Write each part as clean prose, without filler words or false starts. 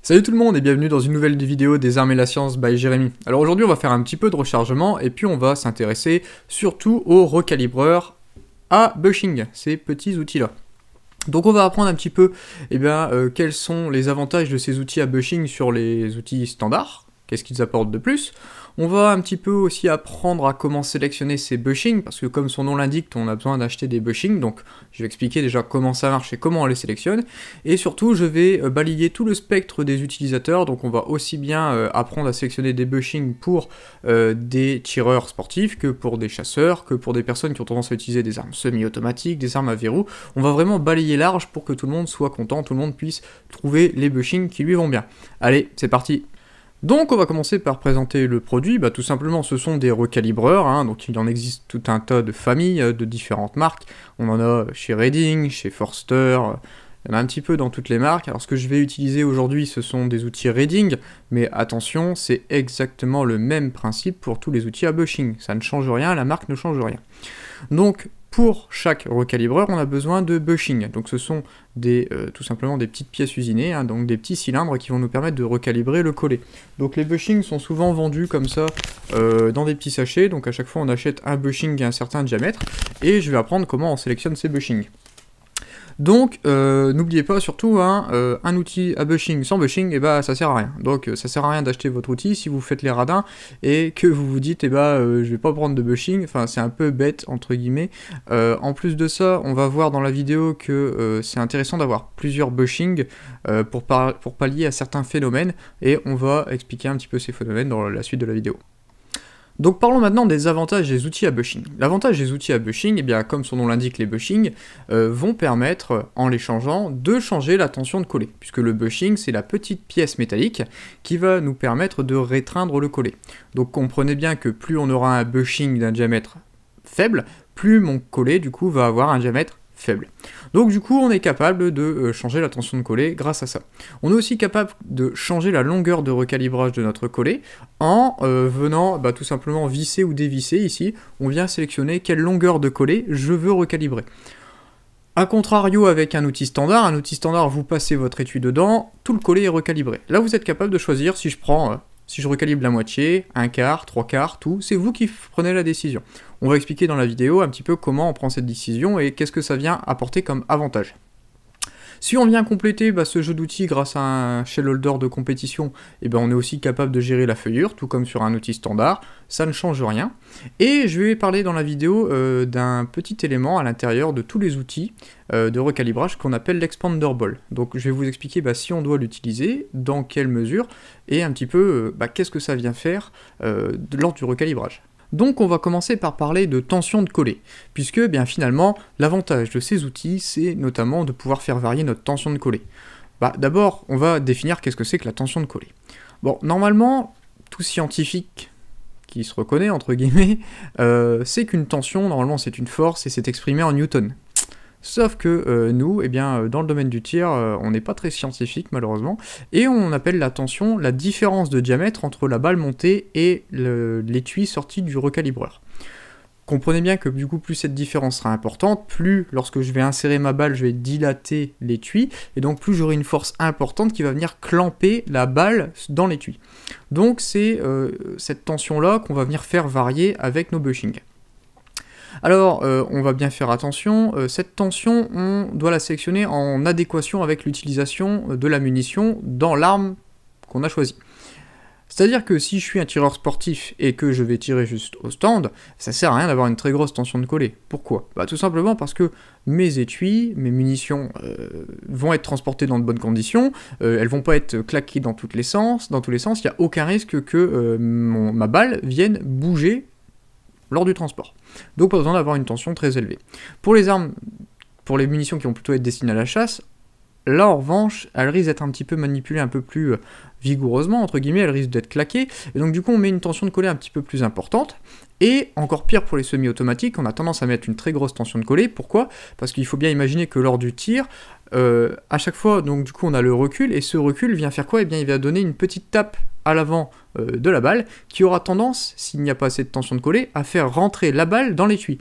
Salut tout le monde et bienvenue dans une nouvelle vidéo des armes et la science by Jérémy. Alors aujourd'hui on va faire un petit peu de rechargement et puis on va s'intéresser surtout aux recalibreurs à bushing, ces petits outils là. Donc on va apprendre un petit peu quels sont les avantages de ces outils à bushing sur les outils standards, qu'est-ce qu'ils apportent de plus. On va un petit peu aussi apprendre à comment sélectionner ces bushings, parce que comme son nom l'indique, on a besoin d'acheter des bushings, donc je vais expliquer déjà comment ça marche et comment on les sélectionne. Et surtout, je vais balayer tout le spectre des utilisateurs, donc on va aussi bien apprendre à sélectionner des bushings pour des tireurs sportifs, que pour des chasseurs, que pour des personnes qui ont tendance à utiliser des armes semi-automatiques, des armes à verrou. On va vraiment balayer large pour que tout le monde soit content, tout le monde puisse trouver les bushings qui lui vont bien. Allez, c'est parti! Donc on va commencer par présenter le produit, tout simplement ce sont des recalibreurs, donc il en existe tout un tas de familles, de différentes marques, on en a chez Reading, chez Forster, il y en a un petit peu dans toutes les marques. Alors ce que je vais utiliser aujourd'hui ce sont des outils Reading, mais attention c'est exactement le même principe pour tous les outils à bushing, ça ne change rien, la marque ne change rien. Donc pour chaque recalibreur, on a besoin de bushing. Donc ce sont tout simplement des petites pièces usinées, donc des petits cylindres qui vont nous permettre de recalibrer le collet. Donc les bushings sont souvent vendus comme ça dans des petits sachets, donc à chaque fois on achète un bushing à un certain diamètre, et je vais apprendre comment on sélectionne ces bushings. Donc n'oubliez pas surtout un outil à bushing sans bushing, ça sert à rien. Donc ça sert à rien d'acheter votre outil si vous faites les radins et que vous vous dites je vais pas prendre de bushing, enfin c'est un peu bête entre guillemets. En plus de ça, on va voir dans la vidéo que c'est intéressant d'avoir plusieurs bushings pour pallier à certains phénomènes, et on va expliquer un petit peu ces phénomènes dans la suite de la vidéo. Donc parlons maintenant des avantages des outils à bushing. L'avantage des outils à bushing, comme son nom l'indique, les bushings vont permettre, en les changeant, de changer la tension de collet, puisque le bushing c'est la petite pièce métallique qui va nous permettre de rétreindre le collet. Donc comprenez bien que plus on aura un bushing d'un diamètre faible, plus mon collet du coup va avoir un diamètre faible. Donc du coup on est capable de changer la tension de collet grâce à ça. On est aussi capable de changer la longueur de recalibrage de notre collet en venant tout simplement visser ou dévisser. Ici on vient sélectionner quelle longueur de collet je veux recalibrer. A contrario avec un outil standard vous passez votre étui dedans, tout le collet est recalibré. Là vous êtes capable de choisir si je recalibre la moitié, un quart, trois quarts, tout, c'est vous qui prenez la décision. On va expliquer dans la vidéo un petit peu comment on prend cette décision et qu'est-ce que ça vient apporter comme avantage. Si on vient compléter ce jeu d'outils grâce à un shell holder de compétition, on est aussi capable de gérer la feuillure, tout comme sur un outil standard, ça ne change rien. Et je vais parler dans la vidéo d'un petit élément à l'intérieur de tous les outils de recalibrage qu'on appelle l'expander ball. Donc je vais vous expliquer si on doit l'utiliser, dans quelle mesure, et un petit peu qu'est-ce que ça vient faire lors du recalibrage. Donc on va commencer par parler de tension de collet, puisque finalement l'avantage de ces outils c'est notamment de pouvoir faire varier notre tension de collet. D'abord on va définir qu'est-ce que c'est que la tension de collet. Bon, normalement tout scientifique qui se reconnaît entre guillemets c'est qu'une tension normalement c'est une force et c'est exprimé en newton. Sauf que nous, dans le domaine du tir, on n'est pas très scientifique malheureusement, et on appelle la tension la différence de diamètre entre la balle montée et l'étui sorti du recalibreur. Comprenez bien que du coup plus cette différence sera importante, plus lorsque je vais insérer ma balle je vais dilater l'étui, et donc plus j'aurai une force importante qui va venir clamper la balle dans l'étui. Donc c'est cette tension là qu'on va venir faire varier avec nos bushings. Alors, on va bien faire attention, cette tension, on doit la sélectionner en adéquation avec l'utilisation de la munition dans l'arme qu'on a choisie. C'est-à-dire que si je suis un tireur sportif et que je vais tirer juste au stand, ça sert à rien d'avoir une très grosse tension de collet. Pourquoi ? Tout simplement parce que mes étuis, mes munitions vont être transportées dans de bonnes conditions, elles vont pas être claquées dans tous les sens, il n'y a aucun risque que ma balle vienne bouger lors du transport. Donc pas besoin d'avoir une tension très élevée. Pour les munitions qui vont plutôt être destinées à la chasse, là en revanche, elles risquent d'être un petit peu manipulées un peu plus vigoureusement, entre guillemets, elles risquent d'être claquées, et donc du coup on met une tension de collet un petit peu plus importante, et encore pire pour les semi-automatiques, on a tendance à mettre une très grosse tension de collet. Pourquoi ? Parce qu'il faut bien imaginer que lors du tir, à chaque fois, donc du coup on a le recul, et ce recul vient faire quoi ? Il va donner une petite tape à l'avant de la balle, qui aura tendance, s'il n'y a pas assez de tension de collet, à faire rentrer la balle dans l'étui.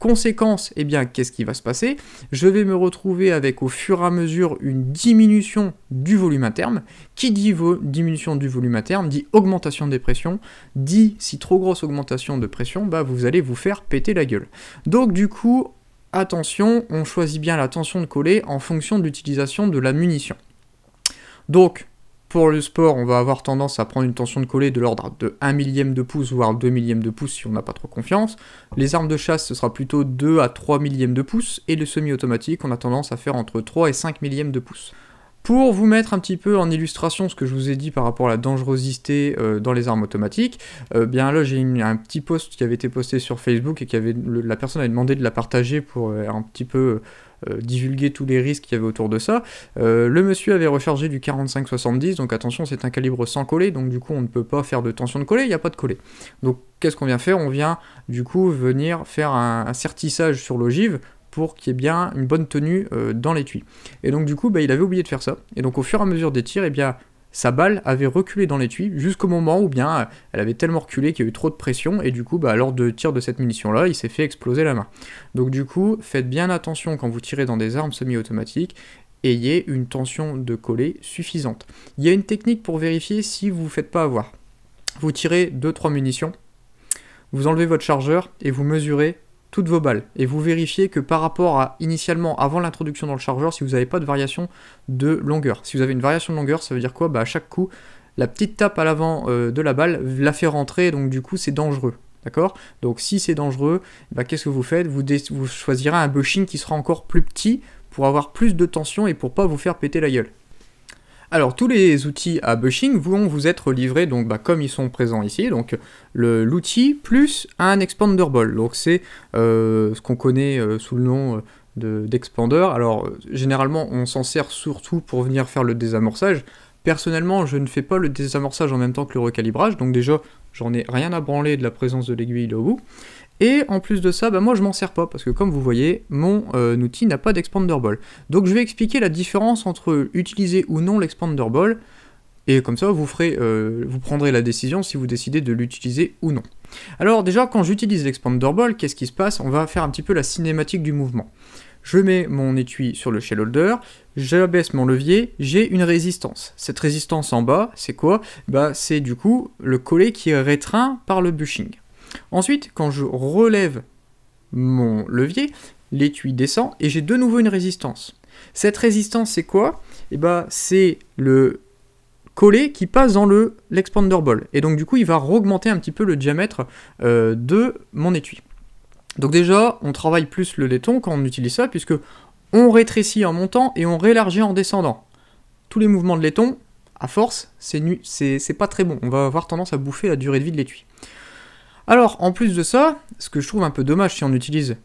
Conséquence, eh bien, qu'est-ce qui va se passer? Je vais me retrouver avec au fur et à mesure une diminution du volume interne. Qui dit diminution du volume interne dit augmentation des pressions, dit si trop grosse augmentation de pression, bah vous allez vous faire péter la gueule. Donc du coup, attention, on choisit bien la tension de coller en fonction de l'utilisation de la munition. Donc, pour le sport, on va avoir tendance à prendre une tension de coller de l'ordre de 1 millième de pouce, voire 2 millièmes de pouce si on n'a pas trop confiance. Les armes de chasse, ce sera plutôt 2 à 3 millièmes de pouce, et le semi-automatique, on a tendance à faire entre 3 et 5 millièmes de pouce. Pour vous mettre un petit peu en illustration ce que je vous ai dit par rapport à la dangerosité dans les armes automatiques, bien là j'ai un petit post qui avait été posté sur Facebook et la personne avait demandé de la partager pour un petit peu divulguer tous les risques qu'il y avait autour de ça. Le monsieur avait rechargé du 45-70, donc attention, c'est un calibre sans coller, donc du coup on ne peut pas faire de tension de coller, il n'y a pas de coller. Donc qu'est-ce qu'on vient faire? On vient du coup venir faire un sertissage sur l'ogive pour qu'il y ait bien une bonne tenue dans l'étui. Et donc du coup, il avait oublié de faire ça, et donc au fur et à mesure des tirs, sa balle avait reculé dans l'étui, jusqu'au moment où bien elle avait tellement reculé qu'il y a eu trop de pression, et du coup, lors de tir de cette munition-là, il s'est fait exploser la main. Donc du coup, faites bien attention quand vous tirez dans des armes semi-automatiques, ayez une tension de coller suffisante. Il y a une technique pour vérifier si vous ne vous faites pas avoir. Vous tirez 2-3 munitions, vous enlevez votre chargeur, et vous mesurez toutes vos balles, et vous vérifiez que par rapport à initialement, avant l'introduction dans le chargeur, si vous n'avez pas de variation de longueur. Si vous avez une variation de longueur, ça veut dire quoi? À chaque coup, la petite tape à l'avant de la balle la fait rentrer, donc du coup c'est dangereux. D'accord? Donc si c'est dangereux, qu'est-ce que vous faites? Vous choisirez un bushing qui sera encore plus petit pour avoir plus de tension et pour pas vous faire péter la gueule. Alors, tous les outils à bushing vont vous être livrés, donc comme ils sont présents ici, donc l'outil plus un expander ball. Donc c'est ce qu'on connaît sous le nom d'expander. Alors, généralement, on s'en sert surtout pour venir faire le désamorçage. Personnellement, je ne fais pas le désamorçage en même temps que le recalibrage, donc déjà, j'en ai rien à branler de la présence de l'aiguille au bout. Et en plus de ça, moi je m'en sers pas, parce que comme vous voyez, mon outil n'a pas d'expander ball. Donc je vais expliquer la différence entre utiliser ou non l'expander ball, et comme ça vous prendrez la décision si vous décidez de l'utiliser ou non. Alors déjà, quand j'utilise l'expander ball, qu'est-ce qui se passe? On va faire un petit peu la cinématique du mouvement. Je mets mon étui sur le shell holder, j'abaisse mon levier, j'ai une résistance. Cette résistance en bas, c'est quoi? C'est du coup le collet qui est restreint par le bushing. Ensuite, quand je relève mon levier, l'étui descend et j'ai de nouveau une résistance. Cette résistance, c'est quoi? C'est le collet qui passe dans l'expander ball. Et donc du coup, il va augmenter un petit peu le diamètre de mon étui. Donc déjà, on travaille plus le laiton quand on utilise ça, puisque on rétrécit en montant et on réélargit en descendant. Tous les mouvements de laiton, à force, c'est pas très bon. On va avoir tendance à bouffer la durée de vie de l'étui. Alors, en plus de ça, ce que je trouve un peu dommage si on utilise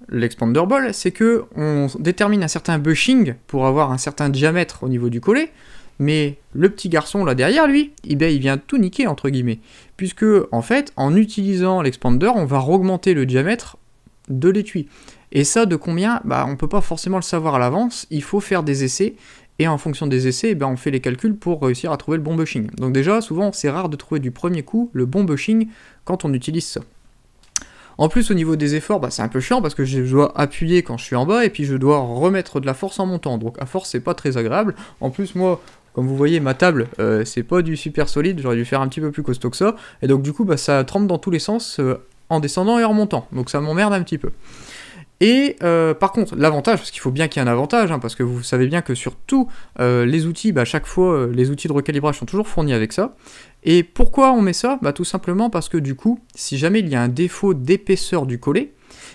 l'expander ball, c'est que on détermine un certain bushing pour avoir un certain diamètre au niveau du collet, mais le petit garçon là derrière lui, il vient tout niquer entre guillemets, puisque en fait, en utilisant l'expander, on va augmenter le diamètre de l'étui. Et ça, de combien? On peut pas forcément le savoir à l'avance, il faut faire des essais, et en fonction des essais, on fait les calculs pour réussir à trouver le bon bushing. Donc déjà, souvent, c'est rare de trouver du premier coup le bon bushing quand on utilise ça. En plus, au niveau des efforts, c'est un peu chiant parce que je dois appuyer quand je suis en bas, et puis je dois remettre de la force en montant. Donc à force, c'est pas très agréable. En plus, moi, comme vous voyez, ma table, c'est pas du super solide, j'aurais dû faire un petit peu plus costaud que ça. Et donc du coup, ça trempe dans tous les sens, en descendant et en montant. Donc ça m'emmerde un petit peu. Et par contre, l'avantage, parce qu'il faut bien qu'il y ait un avantage, parce que vous savez bien que sur tous les outils, chaque fois, les outils de recalibrage sont toujours fournis avec ça. Et pourquoi on met ça? Tout simplement parce que du coup, si jamais il y a un défaut d'épaisseur du collet,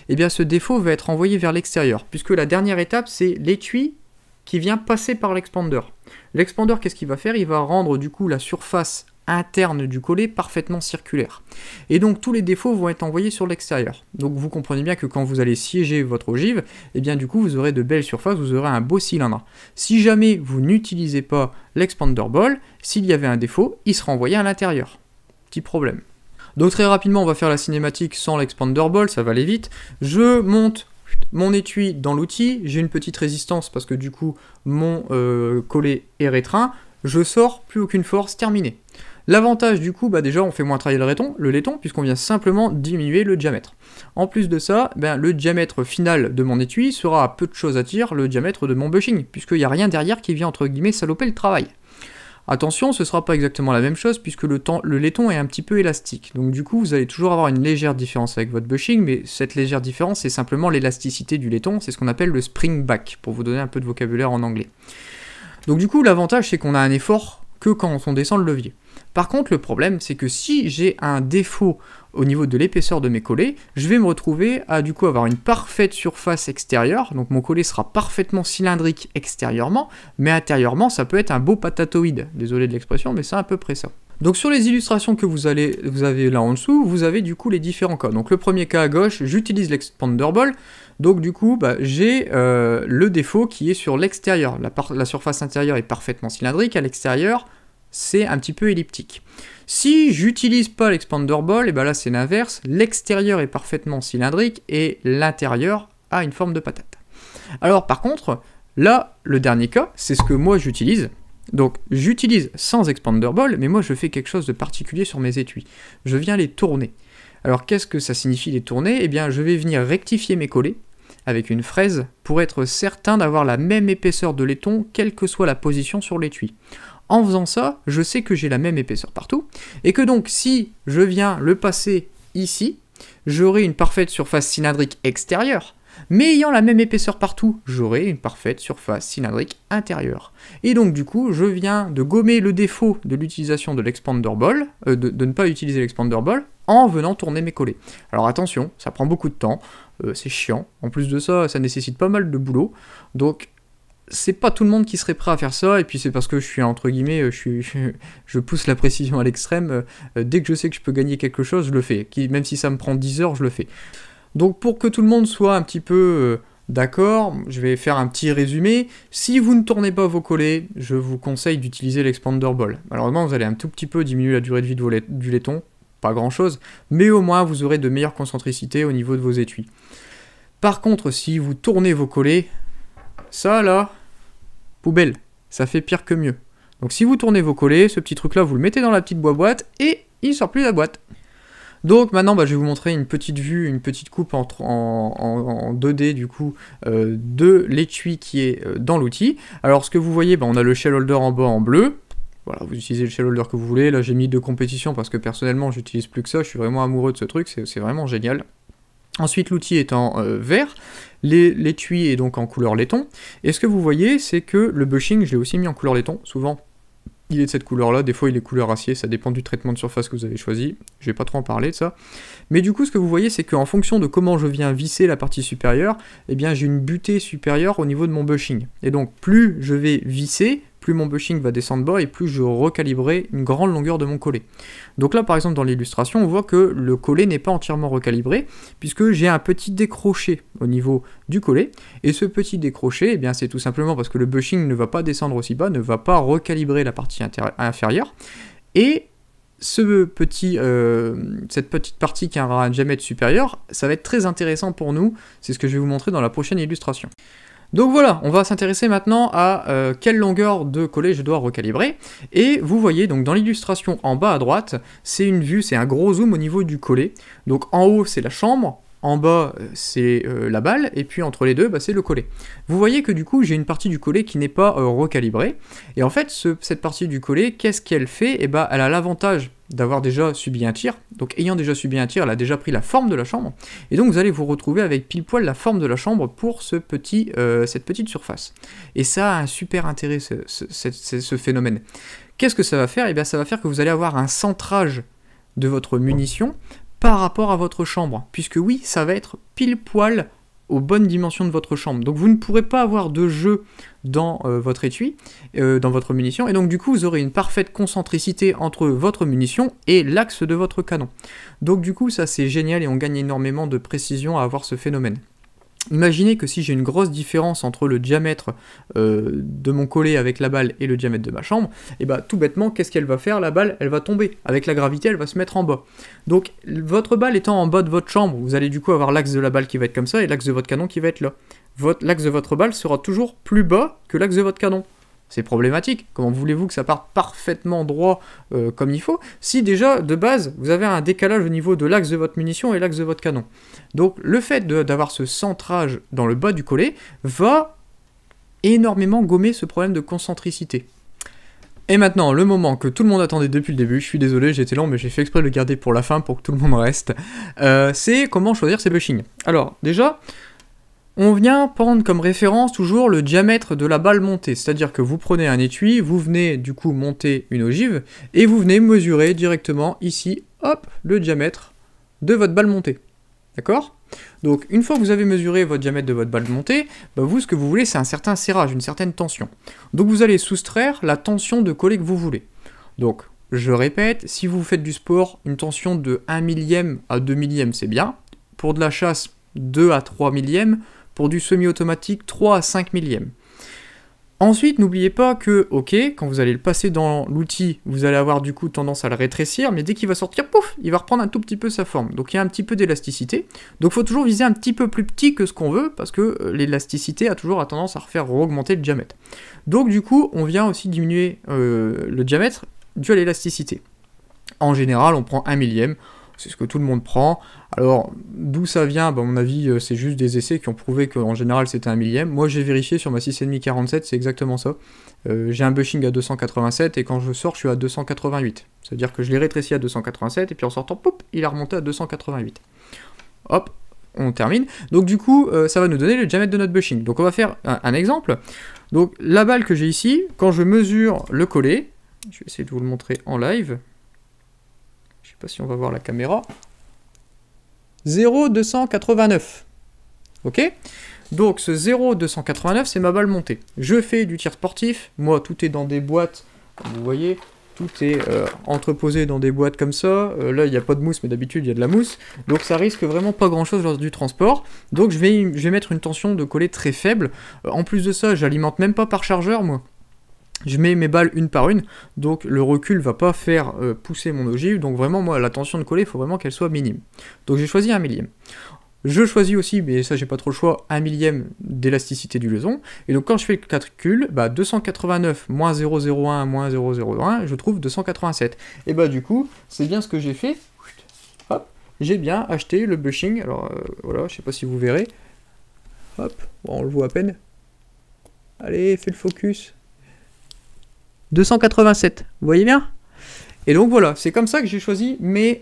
ce défaut va être envoyé vers l'extérieur, puisque la dernière étape, c'est l'étui qui vient passer par l'expander. L'expander, qu'est-ce qu'il va faire? Il va rendre du coup la surface interne du collet parfaitement circulaire. Et donc tous les défauts vont être envoyés sur l'extérieur. Donc vous comprenez bien que quand vous allez siéger votre ogive, du coup vous aurez de belles surfaces, vous aurez un beau cylindre. Si jamais vous n'utilisez pas l'expander ball, s'il y avait un défaut, il sera envoyé à l'intérieur. Petit problème. Donc très rapidement, on va faire la cinématique sans l'expander ball, ça va aller vite. Je monte mon étui dans l'outil, j'ai une petite résistance parce que du coup mon collet est restreint, je sors, plus aucune force, terminé. L'avantage du coup, bah déjà on fait moins travailler le laiton puisqu'on vient simplement diminuer le diamètre. En plus de ça, le diamètre final de mon étui sera à peu de choses à dire le diamètre de mon bushing, puisqu'il n'y a rien derrière qui vient entre guillemets saloper le travail. Attention, ce ne sera pas exactement la même chose puisque le laiton est un petit peu élastique. Donc du coup, vous allez toujours avoir une légère différence avec votre bushing, mais cette légère différence, c'est simplement l'élasticité du laiton, c'est ce qu'on appelle le spring back, pour vous donner un peu de vocabulaire en anglais. Donc du coup, l'avantage, c'est qu'on a un effort que quand on descend le levier. Par contre, le problème, c'est que si j'ai un défaut au niveau de l'épaisseur de mes collets, je vais me retrouver à du coup avoir une parfaite surface extérieure, donc mon collet sera parfaitement cylindrique extérieurement, mais intérieurement, ça peut être un beau patatoïde. Désolé de l'expression, mais c'est à peu près ça. Donc sur les illustrations que vous avez là en dessous, vous avez du coup les différents cas. Donc le premier cas à gauche, j'utilise l'expander ball, donc du coup j'ai le défaut qui est sur l'extérieur. La surface intérieure est parfaitement cylindrique, à l'extérieur c'est un petit peu elliptique. Si j'utilise pas l'expander ball, et là c'est l'inverse, l'extérieur est parfaitement cylindrique et l'intérieur a une forme de patate. Alors par contre, là le dernier cas, c'est ce que moi j'utilise. Donc j'utilise sans expander ball, mais moi je fais quelque chose de particulier sur mes étuis. Je viens les tourner. Alors qu'est-ce que ça signifie les tourner? Eh bien je vais venir rectifier mes collets avec une fraise pour être certain d'avoir la même épaisseur de laiton, quelle que soit la position sur l'étui. En faisant ça, je sais que j'ai la même épaisseur partout, et que donc si je viens le passer ici, j'aurai une parfaite surface cylindrique extérieure, mais ayant la même épaisseur partout, j'aurai une parfaite surface cylindrique intérieure. Et donc du coup, je viens de gommer le défaut de l'utilisation de l'expander ball, de ne pas utiliser l'expander ball, en venant tourner mes collets. Alors attention, ça prend beaucoup de temps, c'est chiant, en plus de ça, ça nécessite pas mal de boulot, donc c'est pas tout le monde qui serait prêt à faire ça, et puis c'est parce que je suis, entre guillemets, je pousse la précision à l'extrême, dès que je sais que je peux gagner quelque chose, je le fais, même si ça me prend 10 heures, je le fais. Donc pour que tout le monde soit un petit peu d'accord, je vais faire un petit résumé. Si vous ne tournez pas vos collets, je vous conseille d'utiliser l'expander ball. Malheureusement, vous allez un tout petit peu diminuer la durée de vie du laiton, pas grand chose, mais au moins vous aurez de meilleures concentricités au niveau de vos étuis. Par contre, si vous tournez vos collets, ça là, poubelle, ça fait pire que mieux. Donc si vous tournez vos collets, ce petit truc là, vous le mettez dans la petite boîte et il sort plus de la boîte. Donc maintenant, je vais vous montrer une petite vue, une petite coupe en 2D du coup de l'étui qui est dans l'outil. Alors ce que vous voyez, on a le shell holder en bas en bleu. Voilà, vous utilisez le shell holder que vous voulez. Là j'ai mis de compétition parce que personnellement j'utilise plus que ça, je suis vraiment amoureux de ce truc, c'est vraiment génial. Ensuite, l'outil est en vert, l'étui est donc en couleur laiton, et ce que vous voyez, c'est que le bushing, je l'ai aussi mis en couleur laiton, souvent il est de cette couleur-là, des fois il est couleur acier, ça dépend du traitement de surface que vous avez choisi, je vais pas trop en parler de ça. Mais du coup, ce que vous voyez, c'est qu'en fonction de comment je viens visser la partie supérieure, eh bien j'ai une butée supérieure au niveau de mon bushing. Et donc, plus je vais visser, plus mon bushing va descendre bas et plus je recalibrerai une grande longueur de mon collet. Donc là par exemple dans l'illustration on voit que le collet n'est pas entièrement recalibré puisque j'ai un petit décroché au niveau du collet et ce petit décroché eh bien c'est tout simplement parce que le bushing ne va pas descendre aussi bas, ne va pas recalibrer la partie inférieure et cette petite partie qui aura un diamètre supérieur, ça va être très intéressant pour nous, c'est ce que je vais vous montrer dans la prochaine illustration. Donc voilà, on va s'intéresser maintenant à quelle longueur de collet je dois recalibrer. Et vous voyez donc dans l'illustration en bas à droite, c'est une vue, c'est un gros zoom au niveau du collet. Donc en haut c'est la chambre, en bas c'est la balle, et puis entre les deux c'est le collet. Vous voyez que du coup j'ai une partie du collet qui n'est pas recalibrée. Et en fait cette partie du collet, qu'est-ce qu'elle fait? Eh ben, elle a l'avantage d'avoir déjà subi un tir, donc ayant déjà subi un tir, elle a déjà pris la forme de la chambre, et donc vous allez vous retrouver avec pile poil la forme de la chambre pour cette petite surface. Et ça a un super intérêt, ce phénomène. Qu'est-ce que ça va faire? Eh bien ça va faire que vous allez avoir un centrage de votre munition par rapport à votre chambre, puisque oui, ça va être pile poil aux bonnes dimensions de votre chambre. Donc vous ne pourrez pas avoir de jeu dans votre étui, dans votre munition, et donc du coup vous aurez une parfaite concentricité entre votre munition et l'axe de votre canon. Donc du coup ça c'est génial et on gagne énormément de précision à avoir ce phénomène. Imaginez que si j'ai une grosse différence entre le diamètre de mon collet avec la balle et le diamètre de ma chambre, et bah tout bêtement, qu'est-ce qu'elle va faire? La balle, elle va tomber. Avec la gravité, elle va se mettre en bas. Donc, votre balle étant en bas de votre chambre, vous allez du coup avoir l'axe de la balle qui va être comme ça et l'axe de votre canon qui va être là. L'axe de votre balle sera toujours plus bas que l'axe de votre canon. C'est problématique. Comment voulez-vous que ça parte parfaitement droit comme il faut, si déjà, de base, vous avez un décalage au niveau de l'axe de votre munition et l'axe de votre canon. Donc le fait d'avoir ce centrage dans le bas du collet va énormément gommer ce problème de concentricité. Et maintenant, le moment que tout le monde attendait depuis le début, je suis désolé, j'ai été lent, mais j'ai fait exprès de le garder pour la fin pour que tout le monde reste, c'est comment choisir ses bushings. Alors, déjà, on vient prendre comme référence toujours le diamètre de la balle montée, c'est-à-dire que vous prenez un étui, vous venez du coup monter une ogive, et vous venez mesurer directement ici, hop, le diamètre de votre balle montée. D'accord ? Donc une fois que vous avez mesuré votre diamètre de votre balle montée, bah vous ce que vous voulez c'est un certain serrage, une certaine tension. Donc vous allez soustraire la tension de collet que vous voulez. Donc je répète, si vous faites du sport, une tension de 1 millième à 2 millièmes c'est bien. Pour de la chasse, 2 à 3 millièmes. Pour du semi-automatique, 3 à 5 millièmes. Ensuite, n'oubliez pas que, ok, quand vous allez le passer dans l'outil, vous allez avoir du coup tendance à le rétrécir, mais dès qu'il va sortir, pouf, il va reprendre un tout petit peu sa forme. Donc il y a un petit peu d'élasticité. Donc il faut toujours viser un petit peu plus petit que ce qu'on veut, parce que l'élasticité a toujours tendance à refaire augmenter le diamètre. Donc du coup, on vient aussi diminuer le diamètre dû à l'élasticité. En général, on prend 1 millième. C'est ce que tout le monde prend. Alors, d'où ça vient? Bah, à mon avis, c'est juste des essais qui ont prouvé qu'en général, c'était 1 millième. Moi, j'ai vérifié sur ma 6,5 47, c'est exactement ça. J'ai un bushing à 287, et quand je sors, je suis à 288. C'est-à-dire que je l'ai rétréci à 287, et puis en sortant, pop, il a remonté à 288. Hop, on termine. Donc du coup, ça va nous donner le diamètre de notre bushing. Donc on va faire un exemple. Donc, la balle que j'ai ici, quand je mesure le collet, je vais essayer de vous le montrer en live. Je sais pas si on va voir la caméra. 0,289. Ok? Donc ce 0,289, c'est ma balle montée. Je fais du tir sportif. Moi, tout est dans des boîtes. Comme vous voyez, tout est entreposé dans des boîtes comme ça. Là, il n'y a pas de mousse, mais d'habitude, il y a de la mousse. Donc ça risque vraiment pas grand-chose lors du transport. Donc je vais mettre une tension de collet très faible. En plus de ça, j'alimente même pas par chargeur, moi. Je mets mes balles une par une, donc le recul va pas faire pousser mon ogive, donc vraiment moi la tension de collet, il faut vraiment qu'elle soit minime. Donc j'ai choisi 1 millième. Je choisis aussi, mais ça j'ai pas trop le choix, 1 millième d'élasticité du leçon, et donc quand je fais le calcul, bah 289 moins 0,01 moins 0,01, je trouve 287. Et bah du coup, c'est bien ce que j'ai fait, hop, j'ai bien acheté le bushing, alors voilà, je sais pas si vous verrez, hop, bon, on le voit à peine, allez, fais le focus, 287, vous voyez bien? Et donc voilà, c'est comme ça que j'ai choisi mes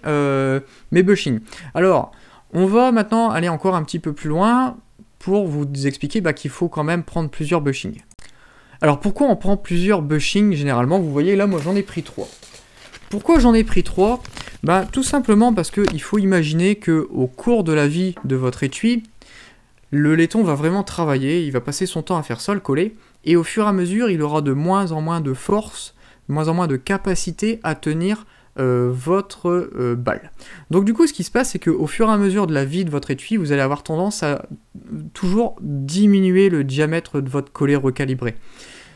bushings. Alors, on va maintenant aller encore un petit peu plus loin pour vous expliquer qu'il faut quand même prendre plusieurs bushings. Alors pourquoi on prend plusieurs bushings généralement? Vous voyez là, moi j'en ai pris 3. Pourquoi j'en ai pris 3? Tout simplement parce qu'il faut imaginer qu'au cours de la vie de votre étui, le laiton va vraiment travailler, il va passer son temps à faire ça, le collet, et au fur et à mesure, il aura de moins en moins de force, de moins en moins de capacité à tenir votre balle. Donc du coup, ce qui se passe, c'est qu'au fur et à mesure de la vie de votre étui, vous allez avoir tendance à toujours diminuer le diamètre de votre collet recalibré.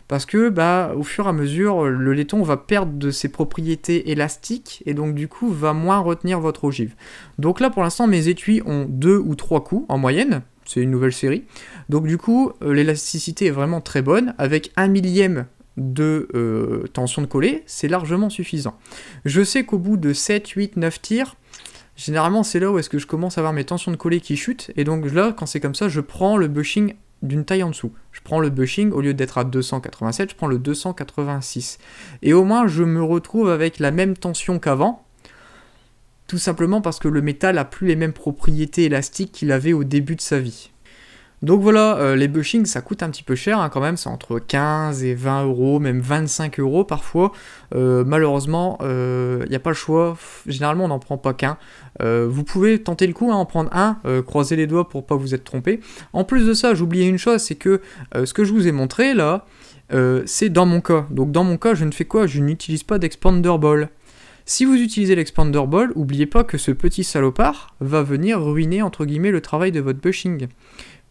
Parce que, au fur et à mesure, le laiton va perdre de ses propriétés élastiques, et donc du coup, va moins retenir votre ogive. Donc là, pour l'instant, mes étuis ont 2 ou 3 coups en moyenne. C'est une nouvelle série. Donc du coup, l'élasticité est vraiment très bonne. Avec 1 millième de tension de collet, c'est largement suffisant. Je sais qu'au bout de 7, 8, 9 tirs, généralement c'est là où est-ce que je commence à avoir mes tensions de collet qui chutent. Et donc là, quand c'est comme ça, je prends le bushing d'une taille en dessous. Je prends le bushing, au lieu d'être à 287, je prends le 286. Et au moins, je me retrouve avec la même tension qu'avant. Tout simplement parce que le métal n'a plus les mêmes propriétés élastiques qu'il avait au début de sa vie. Donc voilà, les bushings ça coûte un petit peu cher quand même, c'est entre 15 et 20 euros, même 25 euros parfois. Malheureusement, il n'y a pas le choix, généralement on n'en prend pas qu'un. Vous pouvez tenter le coup, en prendre un, croiser les doigts pour pas vous être trompé. En plus de ça, j'oubliais une chose, c'est que ce que je vous ai montré là, c'est dans mon cas. Donc dans mon cas, je ne fais quoi? Je n'utilise pas d'expander ball. Si vous utilisez l'expander ball, n'oubliez pas que ce petit salopard va venir ruiner entre guillemets le travail de votre bushing.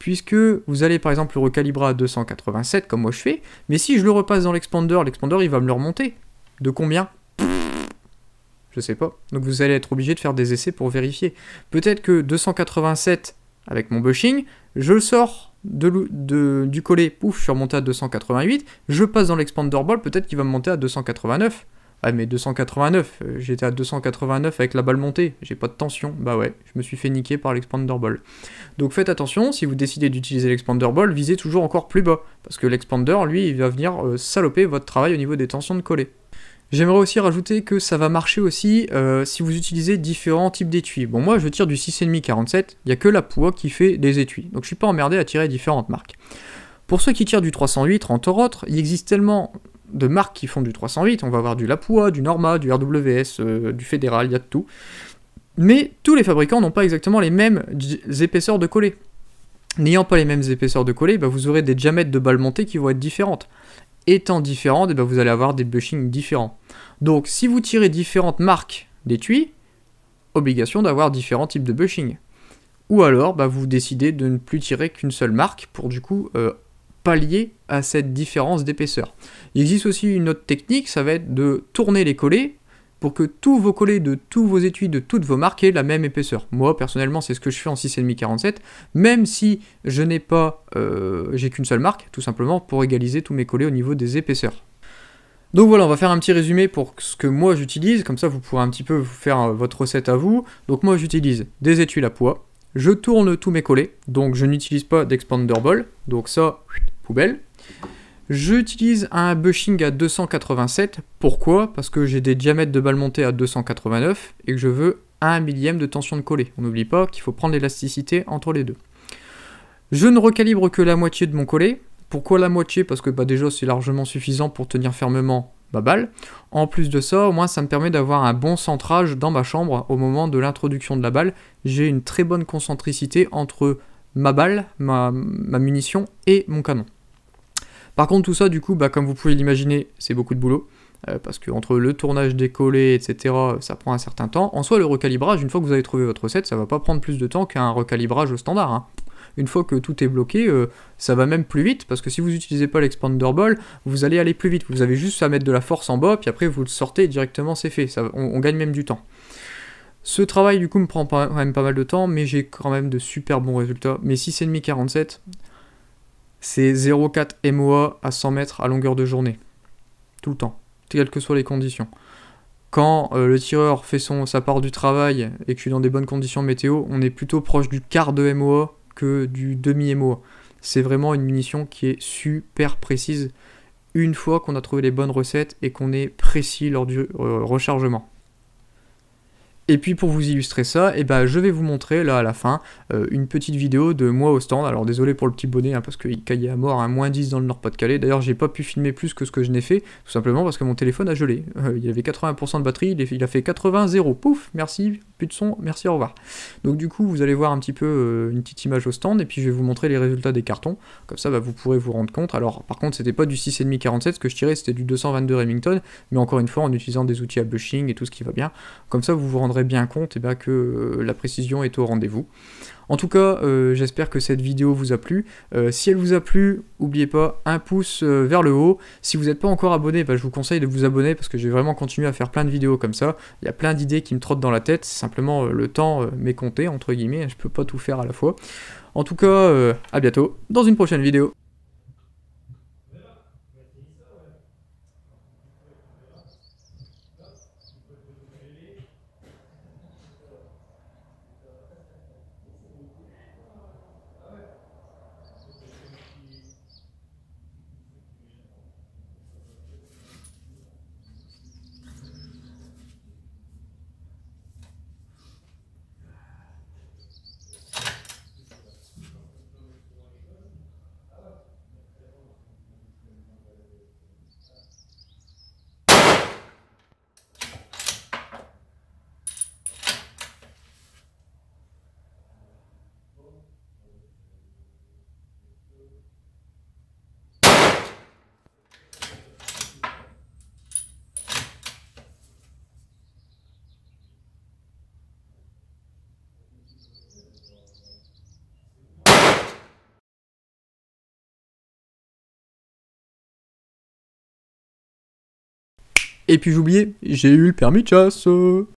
Puisque vous allez par exemple le recalibrer à 287 comme moi je fais, mais si je le repasse dans l'expander il va me le remonter. De combien? Je sais pas. Donc vous allez être obligé de faire des essais pour vérifier. Peut-être que 287 avec mon bushing, je le sors du collet, pouf, je suis remonté à 288, je passe dans l'expander ball, peut-être qu'il va me monter à 289. Ah mais 289, j'étais à 289 avec la balle montée, j'ai pas de tension, bah ouais, je me suis fait niquer par l'expander ball. Donc faites attention, si vous décidez d'utiliser l'expander ball, visez toujours encore plus bas, parce que l'expander, lui, il va venir saloper votre travail au niveau des tensions de collet. J'aimerais aussi rajouter que ça va marcher aussi si vous utilisez différents types d'étuis. Bon, moi je tire du 6,5 47, il n'y a que la Pua qui fait des étuis, donc je suis pas emmerdé à tirer différentes marques. Pour ceux qui tirent du 308, rentor autre, il existe tellement de marques qui font du 308, on va avoir du Lapua, du Norma, du RWS, du Fédéral, il y a de tout. Mais tous les fabricants n'ont pas exactement les mêmes épaisseurs de collet. N'ayant pas les mêmes épaisseurs de collet, bah vous aurez des diamètres de balles montées qui vont être différentes. Étant différentes, bah vous allez avoir des bushings différents. Donc si vous tirez différentes marques d'étui, obligation d'avoir différents types de bushing. Ou alors bah vous décidez de ne plus tirer qu'une seule marque pour du coup pallier à cette différence d'épaisseur. Il existe aussi une autre technique, ça va être de tourner les collets pour que tous vos collets de tous vos étuis, de toutes vos marques aient la même épaisseur. Moi, personnellement, c'est ce que je fais en 6,5 47, même si je n'ai pas, j'ai qu'une seule marque, tout simplement pour égaliser tous mes collets au niveau des épaisseurs. Donc voilà, on va faire un petit résumé pour ce que moi j'utilise, comme ça vous pourrez un petit peu vous faire votre recette à vous. Donc moi j'utilise des étuis Lapua, je tourne tous mes collets, donc je n'utilise pas d'expander ball, donc ça, poubelle. J'utilise un bushing à 287, pourquoi? Parce que j'ai des diamètres de balle montée à 289 et que je veux 1 millième de tension de collet. On n'oublie pas qu'il faut prendre l'élasticité entre les deux. Je ne recalibre que la moitié de mon collet. Pourquoi la moitié? Parce que bah, déjà c'est largement suffisant pour tenir fermement ma balle. En plus de ça, au moins ça me permet d'avoir un bon centrage dans ma chambre au moment de l'introduction de la balle. J'ai une très bonne concentricité entre ma balle, ma munition et mon canon. Par contre tout ça du coup, bah, comme vous pouvez l'imaginer, c'est beaucoup de boulot. Parce que entre le tournage des collets, etc., ça prend un certain temps. En soi, le recalibrage, une fois que vous avez trouvé votre recette, ça va pas prendre plus de temps qu'un recalibrage standard. Hein. Une fois que tout est bloqué, ça va même plus vite, parce que si vous n'utilisez pas l'expander ball, vous allez aller plus vite. Vous avez juste à mettre de la force en bas, puis après vous le sortez et directement c'est fait. Ça, on gagne même du temps. Ce travail du coup me prend quand même pas mal de temps, mais j'ai quand même de super bons résultats. Mes 6,5 47, c'est 0,4 MOA à 100 mètres à longueur de journée. Tout le temps, quelles que soient les conditions. Quand le tireur fait sa part du travail et que je suis dans des bonnes conditions météo, on est plutôt proche du quart de MOA que du demi-MOA. C'est vraiment une munition qui est super précise une fois qu'on a trouvé les bonnes recettes et qu'on est précis lors du rechargement. Et puis pour vous illustrer ça, je vais vous montrer là à la fin une petite vidéo de moi au stand. Alors désolé pour le petit bonnet hein, parce qu'il caillait à mort à moins 10 dans le Nord-Pas-de-Calais. D'ailleurs j'ai pas pu filmer plus que ce que je n'ai fait, tout simplement parce que mon téléphone a gelé. Il avait 80% de batterie, il a fait 80-0. Pouf, merci, plus de son, merci, au revoir. Donc du coup vous allez voir un petit peu une petite image au stand et puis je vais vous montrer les résultats des cartons. Comme ça vous pourrez vous rendre compte. Alors par contre c'était pas du 6,5 47, ce que je tirais c'était du 222 Remington, mais encore une fois en utilisant des outils à bushing et tout ce qui va bien. Comme ça vous vous rendrez bien compte que la précision est au rendez-vous. En tout cas, j'espère que cette vidéo vous a plu. Si elle vous a plu, n'oubliez pas, un pouce vers le haut. Si vous n'êtes pas encore abonné, je vous conseille de vous abonner parce que je vais vraiment continuer à faire plein de vidéos comme ça. Il y a plein d'idées qui me trottent dans la tête, c'est simplement le temps m'est compté, entre guillemets, je peux pas tout faire à la fois. En tout cas, à bientôt dans une prochaine vidéo. Et puis j'oubliais, j'ai eu le permis de chasse.